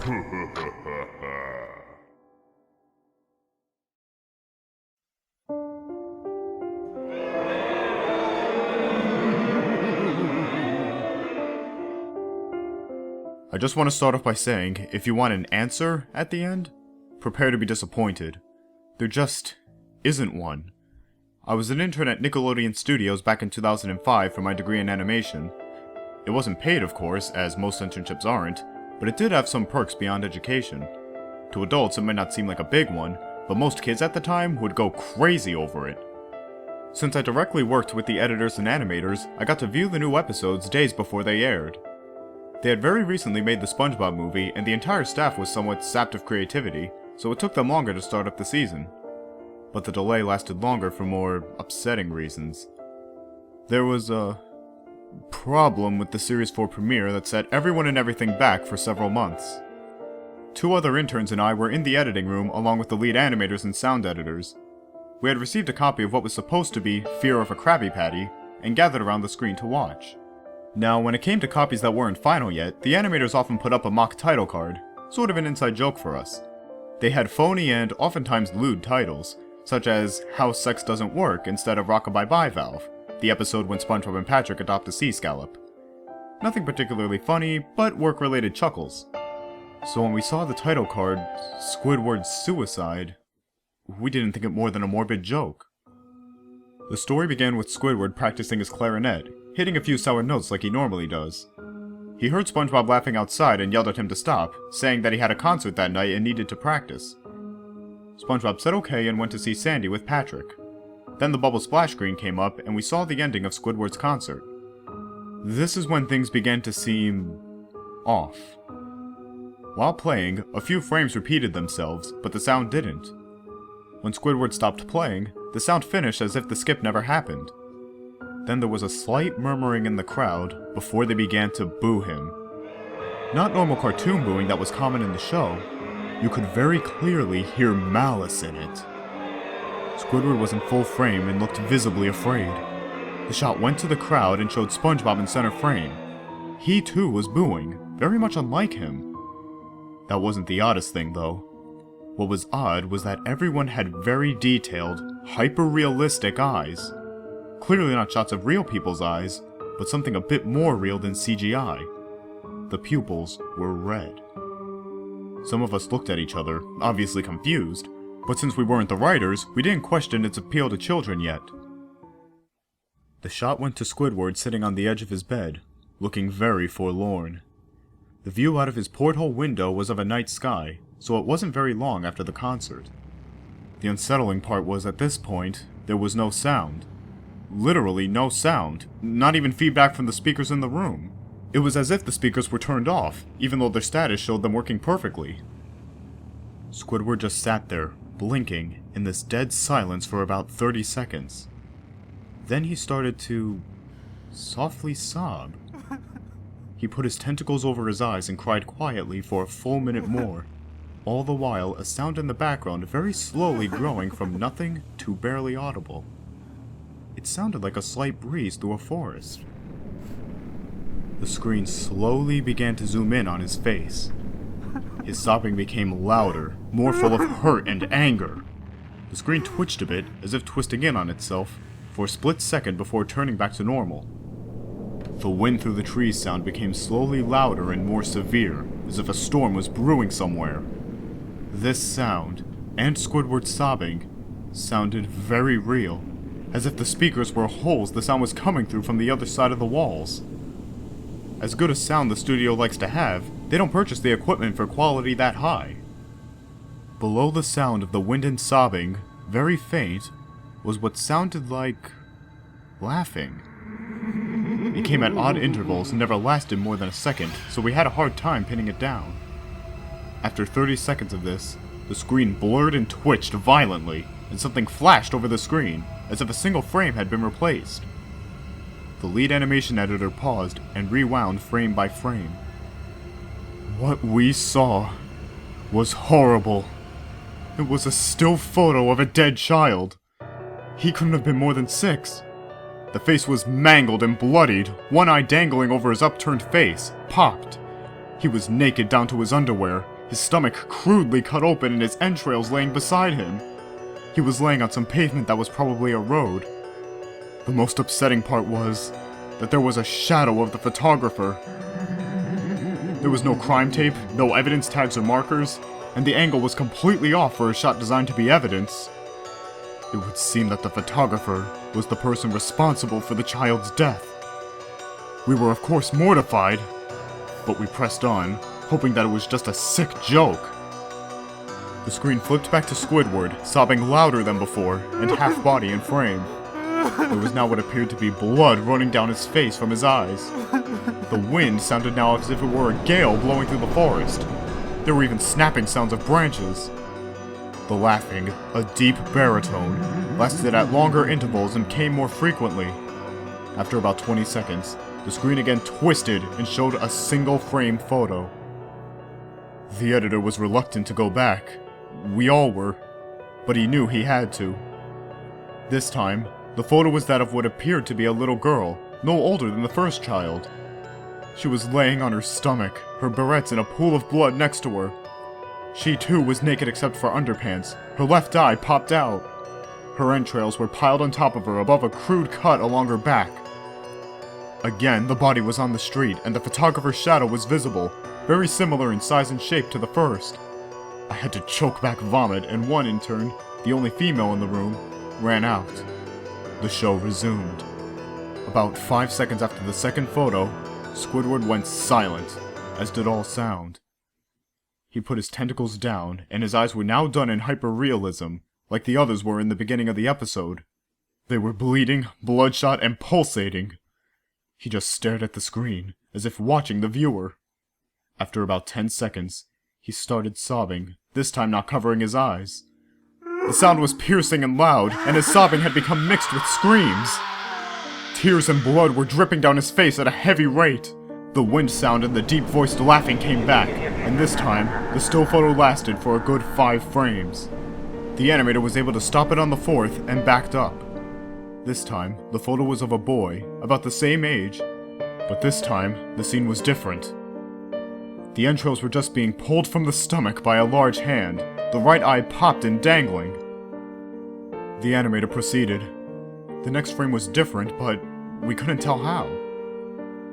I just want to start off by saying, if you want an answer at the end, prepare to be disappointed. There just isn't one. I was an intern at Nickelodeon Studios back in 2005 for my degree in animation. It wasn't paid, of course, as most internships aren't, but it did have some perks beyond education. To adults, it might not seem like a big one, but most kids at the time would go crazy over it. Since I directly worked with the editors and animators, I got to view the new episodes days before they aired. They had very recently made the SpongeBob movie, and the entire staff was somewhat sapped of creativity, so it took them longer to start up the season. But the delay lasted longer for more upsetting reasons. There was a problem with the Series 4 premiere that set everyone and everything back for several months. 2 other interns and I were in the editing room along with the lead animators and sound editors. We had received a copy of what was supposed to be Fear of a Krabby Patty, and gathered around the screen to watch. Now, when it came to copies that weren't final yet, the animators often put up a mock title card, sort of an inside joke for us. They had phony and oftentimes lewd titles, such as How Sex Doesn't Work instead of Rockabye Bye Valve, the episode when SpongeBob and Patrick adopt a sea scallop. Nothing particularly funny, but work-related chuckles. So when we saw the title card, Squidward's Suicide, we didn't think it more than a morbid joke. The story began with Squidward practicing his clarinet, hitting a few sour notes like he normally does. He heard SpongeBob laughing outside and yelled at him to stop, saying that he had a concert that night and needed to practice. SpongeBob said okay and went to see Sandy with Patrick. Then the bubble splash screen came up and we saw the ending of Squidward's concert. This is when things began to seem off. While playing, a few frames repeated themselves, but the sound didn't. When Squidward stopped playing, the sound finished as if the skip never happened. Then there was a slight murmuring in the crowd before they began to boo him. Not normal cartoon booing that was common in the show. You could very clearly hear malice in it. Squidward was in full frame and looked visibly afraid. The shot went to the crowd and showed SpongeBob in center frame. He too was booing, very much unlike him. That wasn't the oddest thing though. What was odd was that everyone had very detailed, hyper-realistic eyes. Clearly not shots of real people's eyes, but something a bit more real than CGI. The pupils were red. Some of us looked at each other, obviously confused, but since we weren't the writers, we didn't question its appeal to children yet. The shot went to Squidward sitting on the edge of his bed, looking very forlorn. The view out of his porthole window was of a night sky, so it wasn't very long after the concert. The unsettling part was at this point, there was no sound. Literally no sound, not even feedback from the speakers in the room. It was as if the speakers were turned off, even though their status showed them working perfectly. Squidward just sat there, blinking, in this dead silence for about 30 seconds. Then he started to softly sob. He put his tentacles over his eyes and cried quietly for a full minute more, all the while a sound in the background very slowly growing from nothing to barely audible. It sounded like a slight breeze through a forest. The screen slowly began to zoom in on his face. His sobbing became louder, more full of hurt and anger. The screen twitched a bit, as if twisting in on itself, for a split second before turning back to normal. The wind through the trees sound became slowly louder and more severe, as if a storm was brewing somewhere. This sound, and Squidward's sobbing, sounded very real, as if the speakers were holes the sound was coming through from the other side of the walls. As good a sound the studio likes to have, they don't purchase the equipment for quality that high. Below the sound of the wind and sobbing, very faint, was what sounded like laughing. It came at odd intervals and never lasted more than a second, so we had a hard time pinning it down. After 30 seconds of this, the screen blurred and twitched violently, and something flashed over the screen, as if a single frame had been replaced. The lead animation editor paused and rewound frame by frame. What we saw was horrible. It was a still photo of a dead child. He couldn't have been more than 6. The face was mangled and bloodied, one eye dangling over his upturned face, popped. He was naked down to his underwear, his stomach crudely cut open and his entrails laying beside him. He was laying on some pavement that was probably a road. The most upsetting part was that there was a shadow of the photographer. There was no crime tape, no evidence tags or markers, and the angle was completely off for a shot designed to be evidence. It would seem that the photographer was the person responsible for the child's death. We were of course mortified, but we pressed on, hoping that it was just a sick joke. The screen flipped back to Squidward, sobbing louder than before, and half body in frame. There was now what appeared to be blood running down his face from his eyes. The wind sounded now as if it were a gale blowing through the forest. There were even snapping sounds of branches. The laughing, a deep baritone, lasted at longer intervals and came more frequently. After about 20 seconds, the screen again twisted and showed a single frame photo. The editor was reluctant to go back. We all were, but he knew he had to. This time, the photo was that of what appeared to be a little girl, no older than the first child. She was laying on her stomach, her barrettes in a pool of blood next to her. She too was naked except for underpants. Her left eye popped out. Her entrails were piled on top of her above a crude cut along her back. Again, the body was on the street, and the photographer's shadow was visible, very similar in size and shape to the first. I had to choke back vomit, and one intern, the only female in the room, ran out. The show resumed. About 5 seconds after the second photo, Squidward went silent, as did all sound. He put his tentacles down, and his eyes were now done in hyper-realism, like the others were in the beginning of the episode. They were bleeding, bloodshot, and pulsating. He just stared at the screen, as if watching the viewer. After about 10 seconds, he started sobbing, this time not covering his eyes. The sound was piercing and loud, and his sobbing had become mixed with screams. Tears and blood were dripping down his face at a heavy rate. The wind sound and the deep-voiced laughing came back, and this time, the still photo lasted for a good 5 frames. The animator was able to stop it on the 4th and backed up. This time, the photo was of a boy, about the same age, but this time, the scene was different. The entrails were just being pulled from the stomach by a large hand, the right eye popped and dangling. The animator proceeded. The next frame was different, but we couldn't tell how.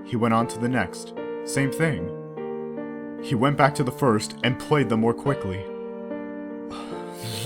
He went on to the next. Same thing. He went back to the first and played them more quickly.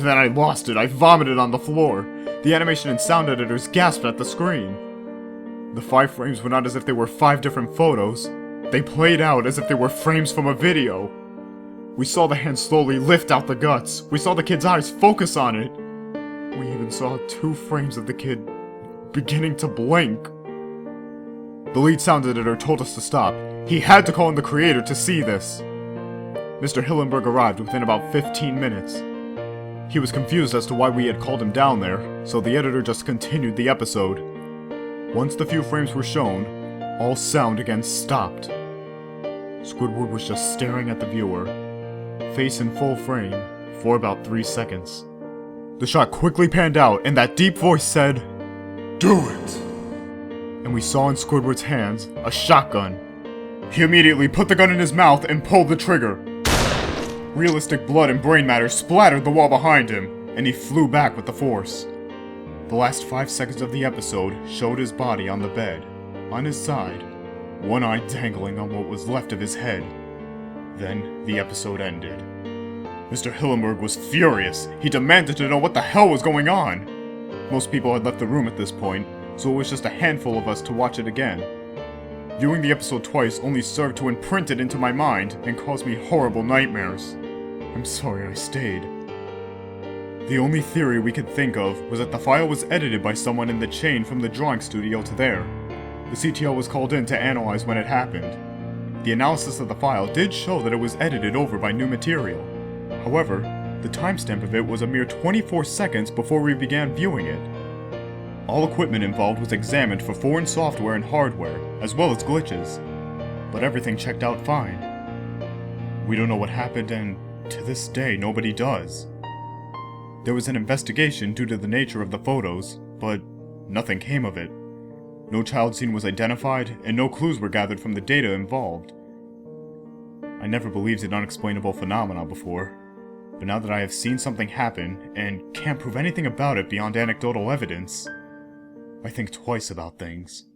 Then I lost it. I vomited on the floor. The animation and sound editors gasped at the screen. The 5 frames were not as if they were 5 different photos. They played out as if they were frames from a video. We saw the hand slowly lift out the guts. We saw the kid's eyes focus on it. We even saw 2 frames of the kid beginning to blink. The lead sound editor told us to stop. He had to call in the creator to see this. Mr. Hillenberg arrived within about 15 minutes. He was confused as to why we had called him down there, so the editor just continued the episode. Once the few frames were shown, all sound again stopped. Squidward was just staring at the viewer, face in full frame, for about 3 seconds. The shot quickly panned out, and that deep voice said, "Do it!" And we saw in Squidward's hands a shotgun. He immediately put the gun in his mouth and pulled the trigger. Realistic blood and brain matter splattered the wall behind him, and he flew back with the force. The last 5 seconds of the episode showed his body on the bed, on his side, one eye dangling on what was left of his head. Then the episode ended. Mr. Hillenberg was furious. He demanded to know what the hell was going on. Most people had left the room at this point, so it was just a handful of us to watch it again. Viewing the episode twice only served to imprint it into my mind and cause me horrible nightmares. I'm sorry I stayed. The only theory we could think of was that the file was edited by someone in the chain from the drawing studio to there. The CTO was called in to analyze when it happened. The analysis of the file did show that it was edited over by new material. However, the timestamp of it was a mere 24 seconds before we began viewing it. All equipment involved was examined for foreign software and hardware, as well as glitches, but everything checked out fine. We don't know what happened, and to this day nobody does. There was an investigation due to the nature of the photos, but nothing came of it. No child scene was identified, and no clues were gathered from the data involved. I never believed in unexplainable phenomena before, but now that I have seen something happen, and can't prove anything about it beyond anecdotal evidence, I think twice about things.